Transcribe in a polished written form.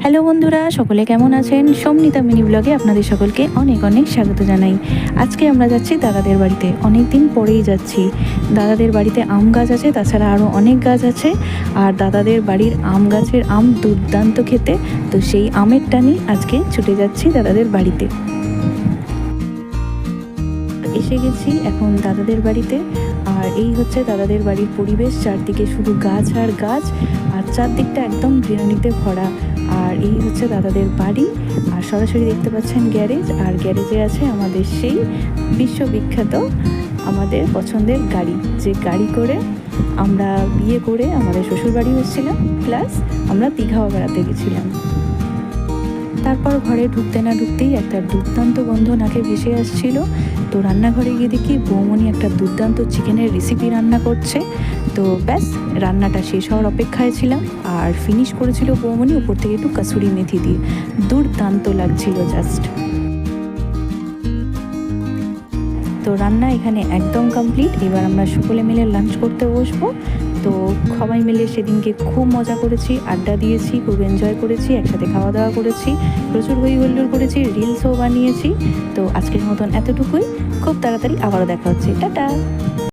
Hello বন্ধুরা, সকলে কেমন আছেন? সমনিতা মিনি ব্লগে আপনাদের সকলকে অনেক অনেক স্বাগত জানাই। আজকে আমরা যাচ্ছি দাদাদের বাড়িতে। অনেক দিন পরেই যাচ্ছি। দাদাদের বাড়িতে আম গাছ আছে, তাছাড়া আরও অনেক গাছ আছে। আর দাদাদের বাড়ির আম গাছের আম দুর্দান্ত খেতে। তো সেই আমের টানি আজকে ছুটে যাচ্ছি দাদাদের বাড়িতে। এসে গেছি এখন দাদাদের বাড়িতে। আর এই হচ্ছে দাদাদের বাড়ির পরিবেশ, চারদিকে শুধু গাছ আর গাছ, আর চারদিকটা একদম গ্রিনারিতে ভরা। আর এই হচ্ছে দাদাদের বাড়ি। আর সরাসরি দেখতে পাচ্ছেন গ্যারেজ, আর গ্যারেজে আছে আমাদের সেই বিশ্ববিখ্যাত আমাদের পছন্দের গাড়ি, যে গাড়ি করে আমরা বিয়ে করে আমাদের শ্বশুরবাড়ি হচ্ছিলাম, প্লাস আমরা দীঘাও বেড়াতে গেছিলাম। তারপর ঘরে ঢুকতে না ঢুকতেই একটা দুর্দান্ত গন্ধ নাকে ভেসে আসছিল। তো রান্নাঘরে গিয়ে দেখি বৌমনি একটা দুর্দান্ত চিকেনের রেসিপি রান্না করছে। তো ব্যাস, রান্নাটা শেষ হওয়ার অপেক্ষায় ছিলাম। আর ফিনিশ করেছিল বৌমনি উপর থেকে একটু কাসুরি মেথি দিয়ে। দুর্দান্ত লাগছিল জাস্ট। তো রান্না এখানে একদম কমপ্লিট। এবার আমরা সকলে মিলে লাঞ্চ করতে বসবো। তো সবাই মিলে সেদিনকে খুব মজা করেছি, আড্ডা দিয়েছি, খুব এনজয় করেছি, একসাথে খাওয়া দাওয়া করেছি, প্রচুর হই হুল্লোড় করেছি, রিলসও বানিয়েছি। তো আজকের মতন এতটুকুই। খুব তাড়াতাড়ি আবারও দেখা হচ্ছে। টাটা।